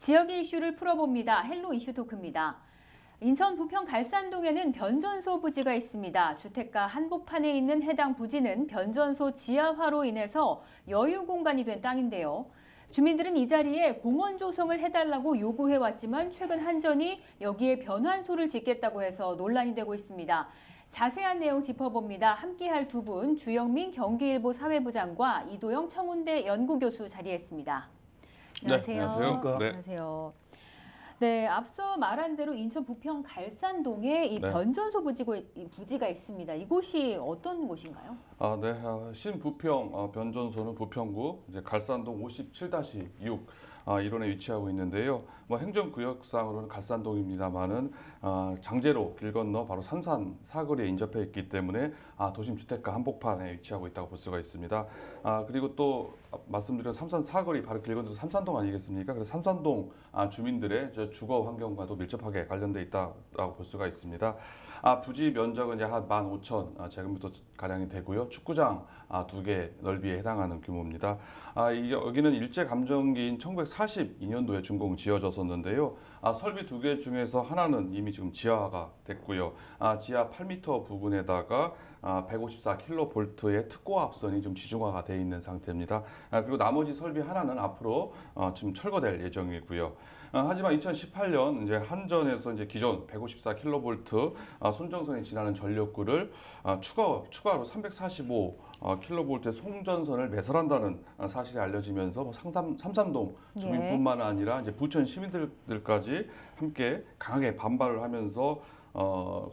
지역의 이슈를 풀어봅니다. 헬로 이슈 토크입니다. 인천 부평 갈산동에는 변전소 부지가 있습니다. 주택가 한복판에 있는 해당 부지는 변전소 지하화로 인해서 여유 공간이 된 땅인데요. 주민들은 이 자리에 공원 조성을 해달라고 요구해왔지만 최근 한전이 여기에 변환소를 짓겠다고 해서 논란이 되고 있습니다. 자세한 내용 짚어봅니다. 함께할 두 분, 주영민 경기일보 사회부장과 이도영 청운대 연구교수 자리했습니다. 안녕하세요. 네, 안녕하세요. 네. 안녕하세요. 네, 앞서 말한 대로 인천 부평 갈산동에 이 변전소 부지가 있습니다. 이곳이 어떤 곳인가요? 신부평 변전소는 부평구 이제 갈산동 57-6 일원에 위치하고 있는데요. 행정구역상으로는 갈산동입니다만은 장제로 길 건너 바로 삼산 사거리에 인접해 있기 때문에 도심 주택가 한복판에 위치하고 있다고 볼 수가 있습니다. 그리고 또 말씀드린 삼산 사거리 바로 길 건너 삼산동 아니겠습니까? 그래서 삼산동 주민들의 주거 환경과도 밀접하게 관련돼 있다라고 볼 수가 있습니다. 부지 면적은 약 한 15,000 제곱미터 가량이 되고요. 축구장 2개 넓이에 해당하는 규모입니다. 여기는 일제 감정기인 1942년도에 준공 지어졌었는데요. 설비 2개 중에서 하나는 이미 지금 지하화가 됐고요. 지하 8m 부분에다가 154kV의 특고 합선이 좀 지중화가 되어 있는 상태입니다. 그리고 나머지 설비 하나는 앞으로 지금 철거될 예정이고요. 하지만 2018년 이제 한전에서 이제 기존 154kV 손정선이 지나는 전력구를 추가로 345kV의 송전선을 매설한다는 사실이 알려지면서 삼산동 주민뿐만 아니라 이제 부천 시민들까지 함께 강하게 반발을 하면서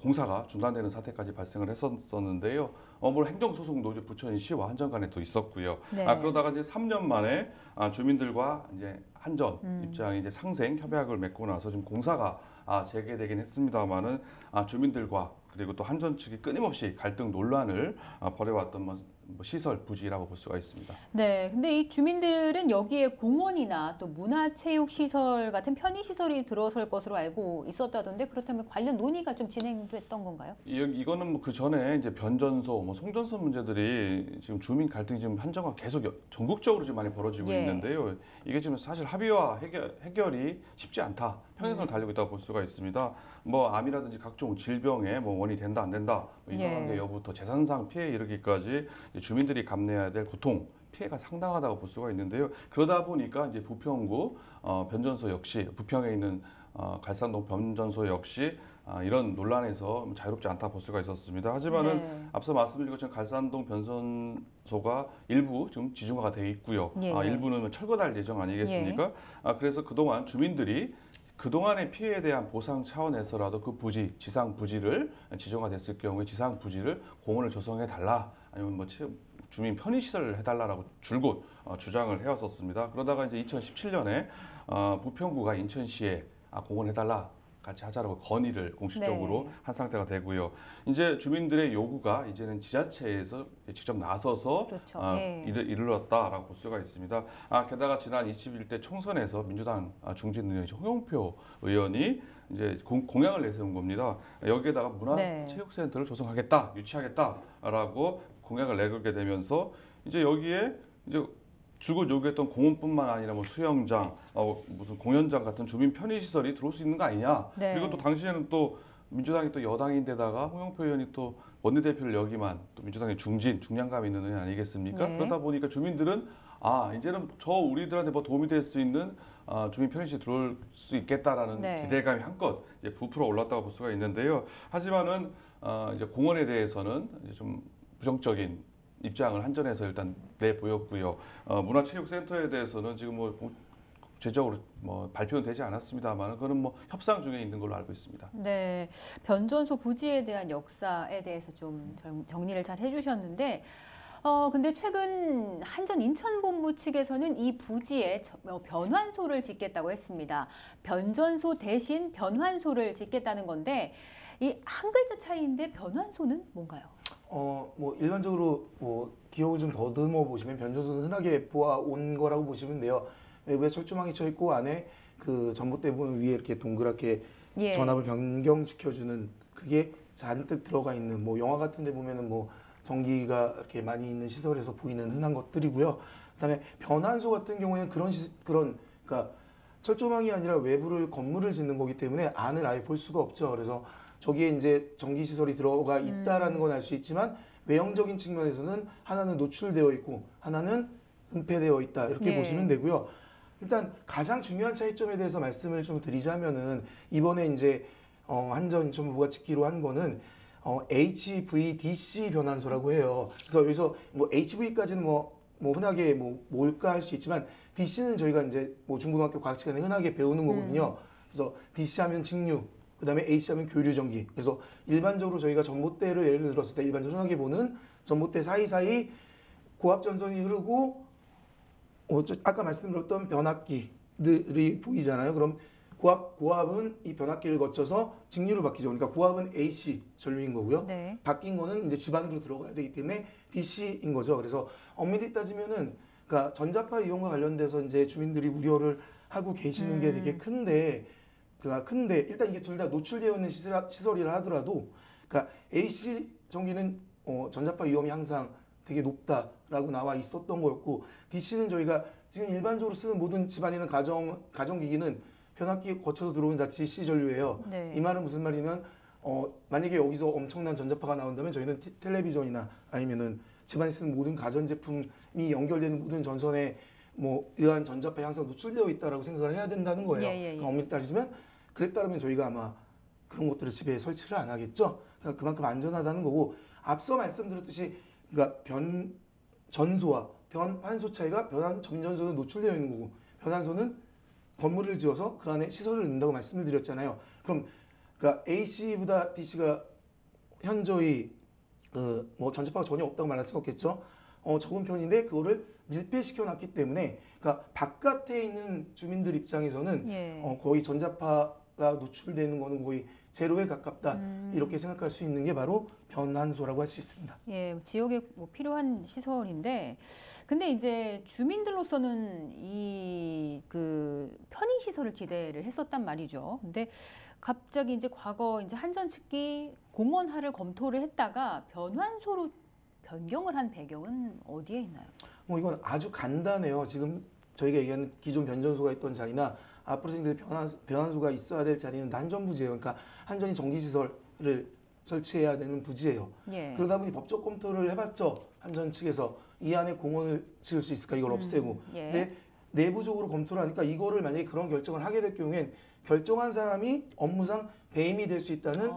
공사가 중단되는 사태까지 발생을 했었는데요. 행정소송도 이제 부천시와 한전 간에 또 있었고요. 그러다가 이제 3년 만에 주민들과 이제 한전 입장이 이제 상생 협약을 맺고 나서 지금 공사가 재개되긴 했습니다만은 주민들과 그리고 또 한전 측이 끊임없이 갈등 논란을 벌여왔던 시설 부지라고 볼 수가 있습니다. 네, 근데 이 주민들은 여기에 공원이나 또 문화체육시설 같은 편의시설이 들어설 것으로 알고 있었다던데 그렇다면 관련 논의가 좀 진행됐던 건가요? 이거는 그 전에 이제 변전소, 송전소 문제들이 지금 주민 갈등이 지금 한전과 계속 전국적으로 좀 많이 벌어지고 있는데요. 이게 지금 사실 합의와 해결이 쉽지 않다. 평행선을 달리고 있다고 볼 수가 있습니다. 암이라든지 각종 질병의 원인이 된다 안 된다 인과관계 여부부터 재산상 피해에 이르기까지 주민들이 감내해야 될 고통 피해가 상당하다고 볼 수가 있는데요. 그러다 보니까 이제 부평구 변전소 역시 부평에 있는 갈산동 변전소 역시 이런 논란에서 자유롭지 않다 볼 수가 있었습니다. 하지만은 앞서 말씀드린 것처럼 갈산동 변전소가 일부 지금 지중화가 되어 있고요. 일부는 철거될 예정 아니겠습니까? 그래서 그동안 주민들이 그동안의 피해에 대한 보상 차원에서라도 그 부지, 지상 부지를 지정화됐을 경우에 지상 부지를 공원을 조성해 달라 아니면 주민 편의시설을 해달라라고 줄곧 주장을 해왔었습니다. 그러다가 이제 2017년에 부평구가 인천시에 공원 해달라 같이 하자라고 건의를 공식적으로 한 상태가 되고요. 이제 주민들의 요구가 이제는 지자체에서 직접 나서서 이르렀다라고 볼 수가 있습니다. 게다가 지난 21대 총선에서 민주당 중진 의원 홍영표 의원이 이제 공약을 내세운 겁니다. 여기에다가 문화체육센터를 조성하겠다, 유치하겠다라고 공약을 내걸게 되면서 이제 여기에 이제 주거 요구했던 공원뿐만 아니라 수영장, 무슨 공연장 같은 주민 편의시설이 들어올 수 있는 거 아니냐. 그리고 또 당시에는 또 민주당이 또 여당인데다가 홍영표 의원이 또 원내대표를 여기만 또 민주당의 중량감 있는 의원 아니겠습니까? 그러다 보니까 주민들은 이제는 우리들한테 도움이 될 수 있는 주민 편의시설 들어올 수 있겠다라는 기대감이 한껏 이제 부풀어 올랐다고 볼 수가 있는데요. 하지만은 이제 공원에 대해서는 이제 좀 부정적인 입장을 한전에서 일단 내보였고요. 문화체육센터에 대해서는 지금 구체적으로 발표는 되지 않았습니다만 그거는 협상 중에 있는 걸로 알고 있습니다. 네, 변전소 부지에 대한 역사에 대해서 좀 정리를 잘 해주셨는데 근데 최근 한전 인천본부 측에서는 이 부지에 변환소를 짓겠다고 했습니다. 변전소 대신 변환소를 짓겠다는 건데 이 한 글자 차이인데 변환소는 뭔가요? 일반적으로 기억을 좀 더듬어 보시면 변전소는 흔하게 보아온 거라고 보시면 돼요. 외부에 철조망이 쳐 있고 안에 그 전봇대 부분 위에 이렇게 동그랗게 전압을 변경시켜주는 그게 잔뜩 들어가 있는 영화 같은 데 보면은 전기가 이렇게 많이 있는 시설에서 보이는 흔한 것들이고요. 그다음에 변환소 같은 경우에는 그러니까 철조망이 아니라 외부를 건물을 짓는 거기 때문에 안을 아예 볼 수가 없죠. 그래서 저기에 이제 전기 시설이 들어가 있다라는 건 알 수 있지만 외형적인 측면에서는 하나는 노출되어 있고 하나는 은폐되어 있다 이렇게 보시면 되고요. 일단 가장 중요한 차이점에 대해서 말씀을 좀 드리자면은 이번에 이제 한전 인천부가 짓기로 한 거는 HVDC 변환소라고 해요. 그래서 여기서 뭐 HV까지는 뭐 흔하게 뭐 뭘까 할 수 있지만 DC는 저희가 이제 뭐 중고등학교 과학 시간에 흔하게 배우는 거거든요. 그래서 DC 하면 직류, 그다음에 AC 하면 교류 전기. 그래서 일반적으로 저희가 전봇대를 예를 들었을 때 일반적으로 흔하게 보는 전봇대 사이사이 고압 전선이 흐르고 아까 말씀드렸던 변압기들이 보이잖아요. 그럼 고압은 이 변압기를 거쳐서 직류로 바뀌죠. 그러니까 고압은 AC 전류인 거고요. 네. 바뀐 거는 이제 집안으로 들어가야 되기 때문에 DC인 거죠. 그래서 엄밀히 따지면은 그러니까 전자파 이용과 관련돼서 이제 주민들이 우려를 하고 계시는 게 되게 큰데 일단 이게 둘 다 노출되어 있는 시설이라 하더라도 그러니까 AC 전기는 전자파 위험이 항상 되게 높다라고 나와 있었던 거였고 DC는 저희가 지금 일반적으로 쓰는 모든 집안에 있는 가정기기는 변압기 거쳐서 들어오는 다 DC 전류예요. 네. 이 말은 무슨 말이냐면 만약에 여기서 엄청난 전자파가 나온다면 저희는 텔레비전이나 아니면은 집안에 쓰는 모든 가전제품이 연결되는 모든 전선에 뭐 의한 전자파에 항상 노출되어 있다라고 생각을 해야 된다는 거예요. 그러니까 엄밀히 따지면 그랬다면 저희가 아마 그런 것들을 집에 설치를 안 하겠죠. 그러니까 그만큼 안전하다는 거고 앞서 말씀드렸듯이 그러니까 전소와 변환소 차이가 전전소는 노출되어 있는 거고 변환소는 건물을 지어서 그 안에 시설을 넣는다고 말씀을 드렸잖아요. 그럼 그러니까 AC보다 DC가 현저히 뭐 전자파가 전혀 없다고 말할 수는 없겠죠. 적은 편인데 그거를 밀폐시켜 놨기 때문에 그러니까 바깥에 있는 주민들 입장에서는 거의 전자파가 노출되는 거는 거의 제로에 가깝다 이렇게 생각할 수 있는 게 바로 변환소라고 할 수 있습니다. 예, 지역에 뭐 필요한 시설인데, 근데 이제 주민들로서는 이 그 편의 시설을 기대를 했었단 말이죠. 근데 갑자기 이제 과거 이제 한전 측이 공원화를 검토를 했다가 변환소로 변경을 한 배경은 어디에 있나요? 뭐 이건 아주 간단해요. 지금 저희가 얘기하는 기존 변전소가 있던 자리나 앞으로 생길 변환소가 있어야 될 자리는 다 한전 부지예요. 그러니까 한전이 전기시설을 설치해야 되는 부지예요. 그러다 보니 법적 검토를 해봤죠. 한전 측에서 이 안에 공원을 지을 수 있을까 이걸 없애고. 근데 내부적으로 검토를 하니까 이거를 만약에 그런 결정을 하게 될 경우엔 결정한 사람이 업무상 배임이 될 수 있다는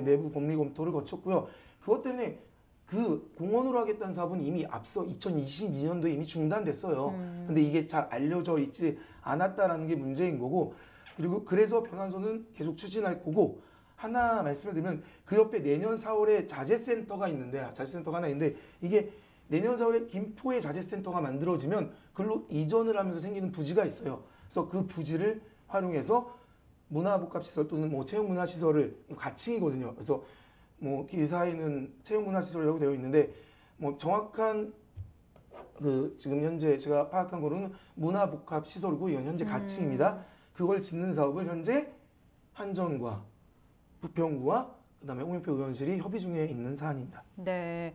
내부 법리 검토를 거쳤고요. 그것 때문에 그 공원으로 하겠다는 사업은 이미 앞서 2022년도에 이미 중단됐어요. 근데 이게 잘 알려져 있지 않았다라는 게 문제인 거고, 그리고 그래서 변환소는 계속 추진할 거고, 하나 말씀을 드리면 그 옆에 내년 4월에 자재센터가 있는데, 자재센터가 하나 있는데 이게 내년 4월에 김포에 자재센터가 만들어지면 그걸로 이전을 하면서 생기는 부지가 있어요. 그래서 그 부지를 활용해서 문화복합시설 또는 뭐 체육문화시설을 가칭이거든요. 그래서 뭐 기사에는 체육문화시설이라고 되어 있는데 뭐 정확한 그 지금 현재 제가 파악한 거로는 문화복합시설이고 이건 현재 가칭입니다. 그걸 짓는 사업을 현재 한전과 부평구와 그다음에 홍영표 의원실이 협의 중에 있는 사안입니다. 네.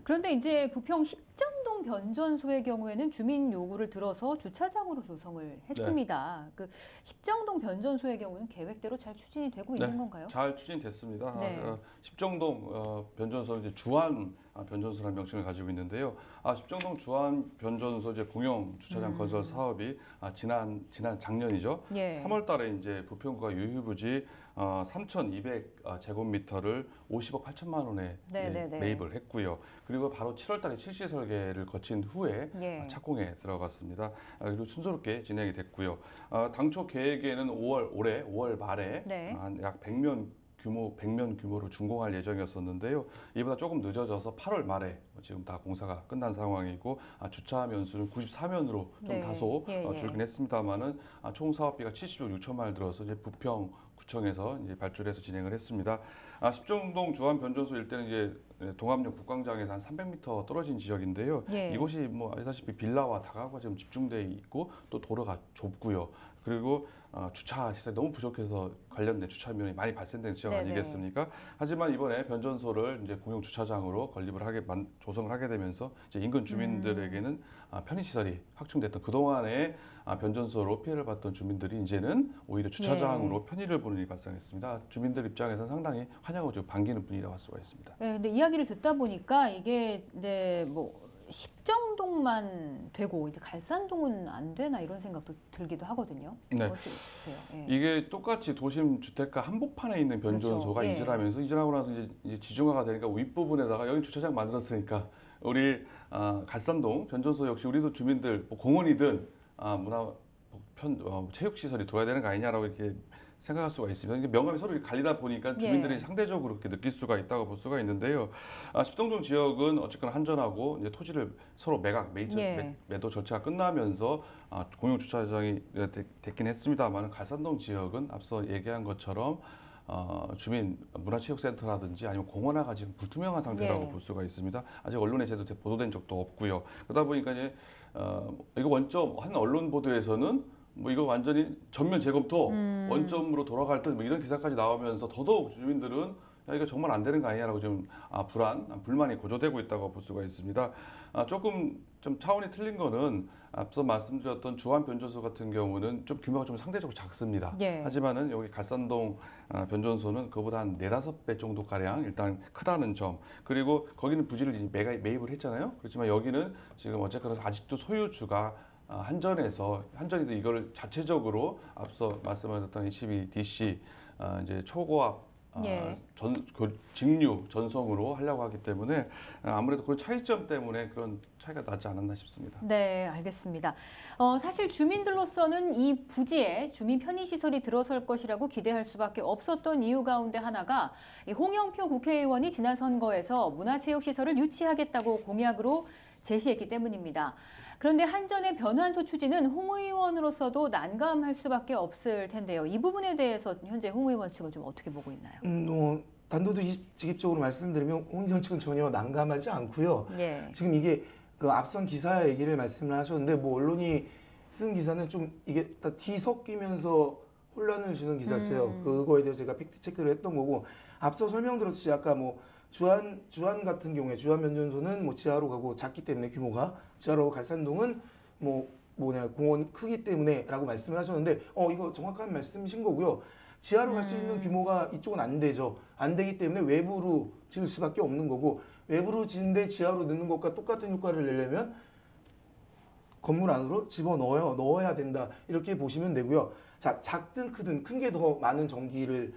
그런데 이제 부평 십정동 변전소의 경우에는 주민 요구를 들어서 주차장으로 조성을 했습니다. 그 십정동 변전소의 경우는 계획대로 잘 추진이 되고 있는 건가요? 잘 추진됐습니다. 십정동 변전소는 이제 주한 변전소라는 명칭을 가지고 있는데요. 십정동 주한 변전소 이제 공영 주차장 건설 사업이 지난 작년이죠. 3월달에 이제 부평구가 유휴부지 3,200제곱미터를 50억 8천만 원에 매입을 했고요. 그리고 바로 7월달에 실시 설계를 거친 후에 착공에 들어갔습니다. 그리고 순조롭게 진행이 됐고요. 당초 계획에는 올해 5월 말에 약 100면 규모로 준공할 예정이었었는데요. 이보다 조금 늦어져서 8월 말에 지금 다 공사가 끝난 상황이고 주차 면수는 94면으로 좀 다소 줄긴 했습니다만은 총 사업비가 70억 6천만 원을 들어서 이제 부평 구청에서 이제 발주해서 진행을 했습니다. 십정동 주안 변전소 일대는 이제 동암역 국광장에서 한 300m 떨어진 지역인데요. 예. 이곳이 뭐 아시다시피 빌라와 다가구가 지금 집중돼 있고 또 도로가 좁고요. 그리고 주차 시설이 너무 부족해서 관련된 주차 비용이 많이 발생되는 지역 네네. 아니겠습니까? 하지만 이번에 변전소를 이제 공용 주차장으로 조성을 하게 되면서 이제 인근 주민들에게는 편의 시설이 확충됐던 그 동안에 변전소로 피해를 봤던 주민들이 이제는 오히려 주차장으로 편의를 보는 일이 발생했습니다. 주민들 입장에서는 상당히 환영을 좀 반기는 분위기라고 할 수가 있습니다. 네, 근데 이야기를 듣다 보니까 이게 뭐 십정동만 되고 이제 갈산동은 안 되나 이런 생각도 들기도 하거든요. 네. 어떠세요? 예. 이게 똑같이 도심 주택가 한복판에 있는 변전소가 그렇죠. 예. 이전하고 나서 이제 지중화가 되니까 윗부분에다가 여기 주차장 만들었으니까 우리 갈산동 변전소 역시 우리도 주민들 뭐 공원이든 체육시설이 둬야 되는 거 아니냐라고 이렇게 생각할 수가 있습니다. 이게 명감이 서로 갈리다 보니까 주민들이 상대적으로 그렇게 느낄 수가 있다고 볼 수가 있는데요. 십동동 지역은 어쨌거나 한전하고 이제 토지를 서로 매도 절차가 끝나면서 공용 주차장이 됐긴 했습니다만 갈산동 지역은 앞서 얘기한 것처럼 주민 문화체육센터라든지 아니면 공원화가 지금 불투명한 상태라고 볼 수가 있습니다. 아직 언론에 제대로 보도된 적도 없고요. 그러다 보니까 이제 이거 원점 한 언론 보도에서는 뭐 이거 완전히 전면 재검토 원점으로 돌아갈 듯 뭐 이런 기사까지 나오면서 더더욱 주민들은 야, 이거 정말 안 되는 거 아니냐라고 좀 불만이 고조되고 있다고 볼 수가 있습니다. 조금 좀 차원이 틀린 거는 앞서 말씀드렸던 주안 변전소 같은 경우는 좀 규모가 좀 상대적으로 작습니다. 하지만은 여기 갈산동 변전소는 그보다 한 4-5배 정도 가량 일단 크다는 점. 그리고 거기는 부지를 이제 매입을 했잖아요. 그렇지만 여기는 지금 어쨌거나 아직도 소유주가 한전이도 이걸 자체적으로 앞서 말씀하셨던 HVDC 이제 초고압 직류 전송으로 하려고 하기 때문에 아무래도 그런 차이점 때문에 그런 차이가 나지 않았나 싶습니다. 네, 알겠습니다. 사실 주민들로서는 이 부지에 주민 편의시설이 들어설 것이라고 기대할 수밖에 없었던 이유 가운데 하나가 홍영표 국회의원이 지난 선거에서 문화체육시설을 유치하겠다고 공약으로 제시했기 때문입니다. 그런데 한전의 변환소 추진은 홍 의원으로서도 난감할 수밖에 없을 텐데요. 이 부분에 대해서 현재 홍 의원 측은 좀 어떻게 보고 있나요? 단도직입적으로 말씀드리면 홍 의원 측은 전혀 난감하지 않고요. 지금 이게 그 앞선 기사 얘기를 말씀을 하셨는데 뭐 언론이 쓴 기사는 좀 이게 다 뒤섞이면서 혼란을 주는 기사였어요. 그거에 대해서 제가 팩트 체크를 했던 거고 앞서 설명드렸듯이 아까 뭐 주안 같은 경우에 주안 변전소는 뭐 지하로 가고 작기 때문에 규모가 지하로 가고 갈산동은 공원 크기 때문에라고 말씀을 하셨는데 이거 정확한 말씀이신 거고요. 지하로 갈 수 있는 규모가 이쪽은 안 되죠. 안 되기 때문에 외부로 지을 수밖에 없는 거고 외부로 지은데 지하로 넣는 것과 똑같은 효과를 내려면 건물 안으로 넣어야 된다. 이렇게 보시면 되고요. 자, 작든 크든 큰 게 더 많은 전기를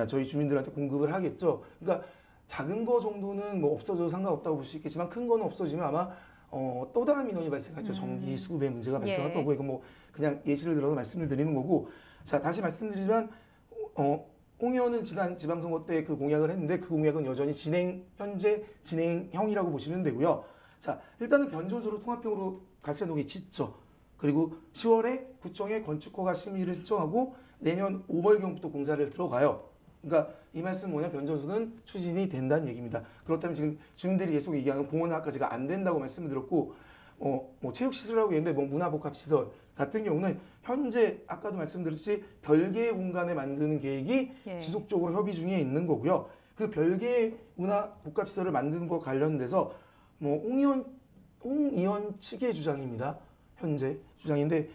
저희 주민들한테 공급을 하겠죠. 그러니까 작은 거 정도는 뭐 없어져도 상관없다고 볼 수 있겠지만 큰 거는 없어지면 아마 또 다른 민원이 발생하죠. 전기 수급의 문제가 발생할 거고 이거 뭐 그냥 예시를 들어서 말씀을 드리는 거고. 자, 다시 말씀드리지만 홍 의원은 지난 지방선거 때 그 공약을 했는데 그 공약은 여전히 현재 진행형이라고 보시면 되고요. 자, 일단은 변전소로 통합형으로 갈산동이 짓죠. 그리고 10월에 구청에 건축허가 심의를 신청하고 내년 5월경부터 공사를 들어가요. 그러니까 이 말씀은 변전소는 추진이 된다는 얘기입니다. 그렇다면 지금 주민들이 계속 얘기하는 공원 아까 제가 안 된다고 말씀을 드렸고 뭐 체육시설이라고 했는데 뭐 문화복합시설 같은 경우는 현재 아까도 말씀드렸듯이 별개의 공간에 만드는 계획이 지속적으로 협의 중에 있는 거고요. 그 별개의 문화복합시설을 만드는 것 관련돼서 뭐 홍 의원 측의 주장입니다. 현재 주장인데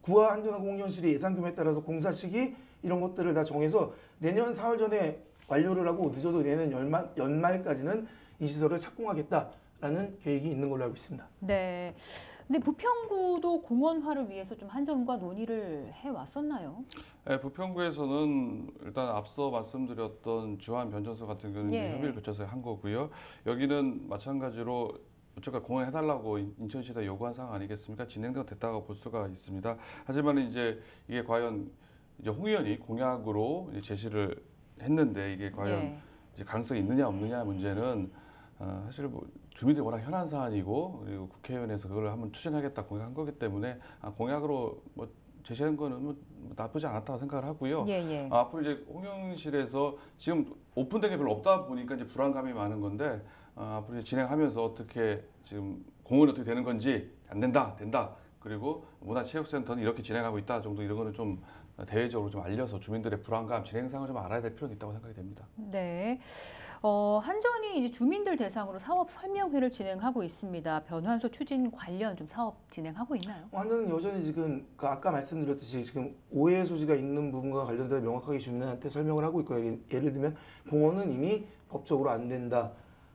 구와 한전하고 홍의원실이 예산 규모에 따라서 공사 시기 이런 것들을 다 정해서 내년 4월 전에 완료를 하고 늦어도 내년 연말까지는 이 시설을 착공하겠다라는 계획이 있는 걸로 알고 있습니다. 네. 근데 부평구도 공원화를 위해서 좀 한전과 논의를 해왔었나요? 네, 부평구에서는 일단 앞서 말씀드렸던 주안 변전소 같은 경우는 협의를 거쳐서 한 거고요. 여기는 마찬가지로 어쨌든 공원 해달라고 인천시가 요구한 사항 아니겠습니까? 진행도 됐다고 볼 수가 있습니다. 하지만 이제 이게 과연 이제 홍 의원이 공약으로 이제 제시를 했는데 이게 과연 이제 가능성이 있느냐 없느냐 문제는 사실 뭐 주민들이 워낙 현안 사안이고 그리고 국회의원에서 그걸 한번 추진하겠다 공약한 거기 때문에 공약으로 뭐 제시한 거는 뭐 나쁘지 않았다고 생각을 하고요. 예, 예. 앞으로 이제 홍영실에서 지금 오픈된 게 별로 없다 보니까 이제 불안감이 많은 건데 앞으로 이제 진행하면서 어떻게 지금 공원이 어떻게 되는 건지 안 된다, 된다. 그리고 문화체육센터는 이렇게 진행하고 있다 정도 이런 거는 좀 대외적으로 좀 알려서 주민들의 불안감, 진행상을 좀 알아야 될 필요는 있다고 생각이 됩니다. 네. 한전이 이제 주민들 대상으로 사업 설명회를 진행하고 있습니다. 변환소 추진 관련 좀 사업 진행하고 있나요? 한전은 여전히 지금 아까 말씀드렸듯이 지금 오해 소지가 있는 부분과 관련돼서 명확하게 주민한테 설명을 하고 있고요. 예를 들면 공원은 이미 법적으로 안 된다.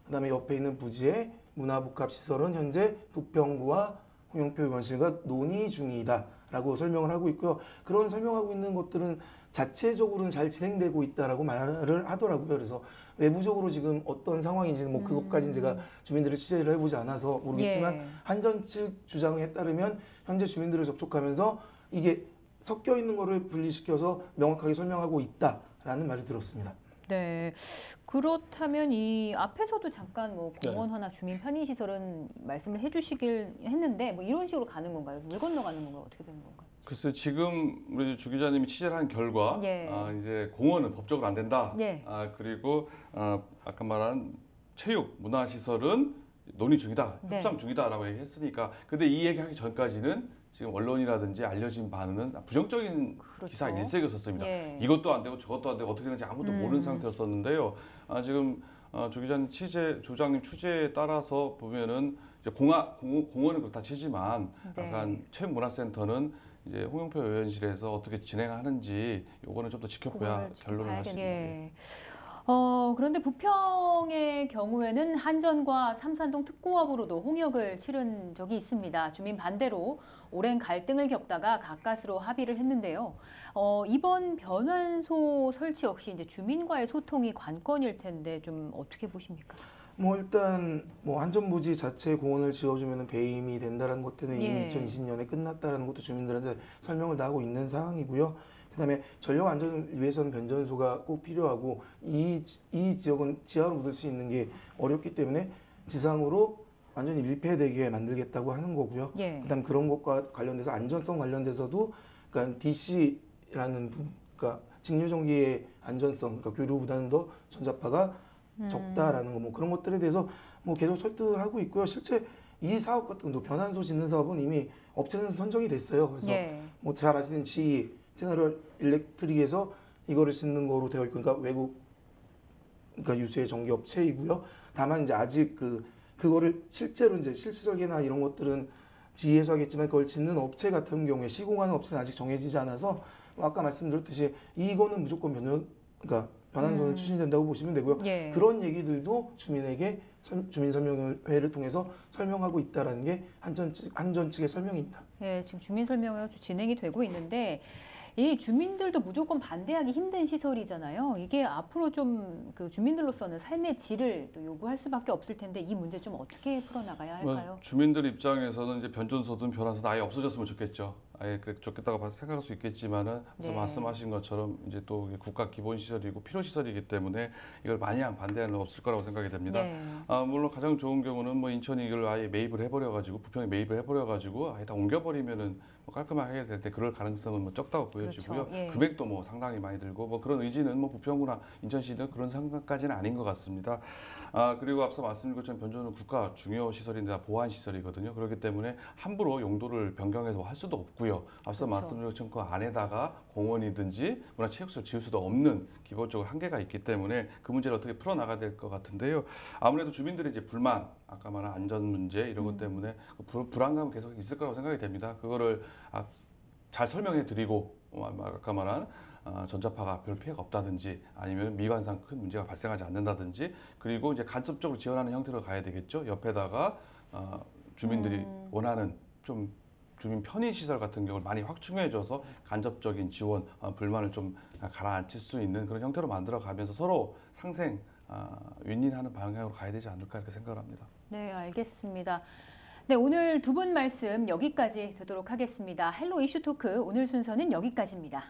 그다음에 옆에 있는 부지의 문화복합시설은 현재 부평구와 홍영표 의원실과 논의 중이다라고 설명을 하고 있고요. 그런 설명하고 있는 것들은 자체적으로는 잘 진행되고 있다라고 말을 하더라고요. 그래서 외부적으로 지금 어떤 상황인지는 뭐 그것까지는 제가 주민들을 취재를 해보지 않아서 모르겠지만 예. 한전 측 주장에 따르면 현재 주민들을 접촉하면서 이게 섞여 있는 거를 분리시켜서 명확하게 설명하고 있다라는 말을 들었습니다. 네. 그렇다면 이 앞에서도 잠깐 뭐 공원화나 주민 편의시설은 말씀을 해주시길 했는데 뭐 이런 식으로 가는 건가요? 물 건너가는 건가요? 어떻게 되는 건가요? 글쎄요, 지금 우리 주 기자님이 취재를 한 결과 예. 이제 공원은 법적으로 안 된다. 예. 그리고 아까 말한 체육, 문화시설은 논의 중이다, 네. 협상 중이다라고 얘기했으니까 근데 이 얘기하기 전까지는 지금 언론이라든지 알려진 바는 부정적인 그렇죠. 기사 일색이었었습니다. 예. 이것도 안 되고 저것도 안 되고 어떻게 되는지 아무도 모르는 상태였었는데요. 지금 주 기자님 조장님 취재에 따라서 보면은 이제 공원은 그렇다 치지만 네. 약간 체육문화센터는 이제 홍영표 의원실에서 어떻게 진행하는지 요거는 좀 더 지켜봐야 결론을 할 수 있는. 예. 그런데 부평의 경우에는 한전과 삼산동 특고업으로도 홍역을 치른 적이 있습니다. 주민 반대로 오랜 갈등을 겪다가 가까스로 합의를 했는데요. 이번 변환소 설치 역시 이제 주민과의 소통이 관건일 텐데 좀 어떻게 보십니까? 뭐 일단 뭐 한전부지 자체 공원을 지어주면 배임이 된다는 것들은 이미 예. 2020년에 끝났다라는 것도 주민들한테 설명을 다 하고 있는 상황이고요. 그다음에 전력 안전을 위해서는 변전소가 꼭 필요하고 이 지역은 지하로 묻을 수 있는 게 어렵기 때문에 지상으로 완전히 밀폐되게 만들겠다고 하는 거고요. 예. 그다음 그런 것과 관련돼서 안전성 관련돼서도 그러니까 DC라는 그러니까 직류전기의 안전성, 그러니까 교류보다는 더 전자파가 적다라는 거 뭐 그런 것들에 대해서 뭐 계속 설득을 하고 있고요. 실제 이 사업 같은 것도 변환소 짓는 사업은 이미 업체는 선정이 됐어요. 그래서 예. 뭐 잘 아시는 GE 제너럴 일렉트릭에서 이거를 짓는 거로 되어 있고, 그러니까 외국 그러니까 유수의 전기 업체이고요. 다만 이제 아직 그거를 실제로 이제 실설계나 이런 것들은 GE에서 하겠지만 그걸 짓는 업체 같은 경우에 시공하는 업체는 아직 정해지지 않아서 아까 말씀드렸듯이 이거는 무조건 그러니까 변환소는 추진된다고 보시면 되고요. 예. 그런 얘기들도 주민에게 주민 설명회를 통해서 설명하고 있다라는 게 한전 측의 설명입니다. 예, 지금 주민 설명회가 진행이 되고 있는데 이 주민들도 무조건 반대하기 힘든 시설이잖아요. 이게 앞으로 좀 그 주민들로서는 삶의 질을 또 요구할 수밖에 없을 텐데 이 문제 좀 어떻게 풀어나가야 할까요? 주민들 입장에서는 이제 변전소든 변환소든 아예 없어졌으면 좋겠죠. 아예 좋겠다고 생각할 수 있겠지만은 네. 말씀하신 것처럼 이제 또 국가 기본 시설이고 필요 시설이기 때문에 이걸 마냥 반대하는 건 없을 거라고 생각이 됩니다. 네. 물론 가장 좋은 경우는 뭐 인천이 이걸 아예 매입을 해버려가지고 부평에 매입을 해버려가지고 아예 다 옮겨버리면은 뭐 깔끔하게 해야 될 때 그럴 가능성은 뭐 적다고 보여지고요. 그렇죠. 예. 금액도 뭐 상당히 많이 들고 뭐 그런 의지는 뭐 부평구나 인천시는 그런 상황까지는 아닌 것 같습니다. 그리고 앞서 말씀드린 것처럼 변전은 국가 중요 시설인데 보안 시설이거든요. 그렇기 때문에 함부로 용도를 변경해서 할 수도 없고요. 앞서 그렇죠. 말씀드린 것처럼 그 안에다가 공원이든지 문화체육시설 지을 수도 없는 기본적으로 한계가 있기 때문에 그 문제를 어떻게 풀어나가야 될 것 같은데요. 아무래도 주민들의 이제 불만, 아까 말한 안전 문제 이런 것 때문에 불안감은 계속 있을 거라고 생각이 됩니다. 그거를 잘 설명해 드리고 아까 말한 전자파가 별 피해가 없다든지 아니면 미관상 큰 문제가 발생하지 않는다든지 그리고 이제 간접적으로 지원하는 형태로 가야 되겠죠. 옆에다가 주민들이 원하는 좀 주민 편의 시설 같은 경우를 많이 확충해줘서 간접적인 지원, 불만을 좀 가라앉힐 수 있는 그런 형태로 만들어가면서 서로 상생, 윈윈하는 방향으로 가야 되지 않을까 이렇게 생각을 합니다. 네, 알겠습니다. 네, 오늘 두 분 말씀 여기까지 듣도록 하겠습니다. 헬로 이슈 토크 오늘 순서는 여기까지입니다.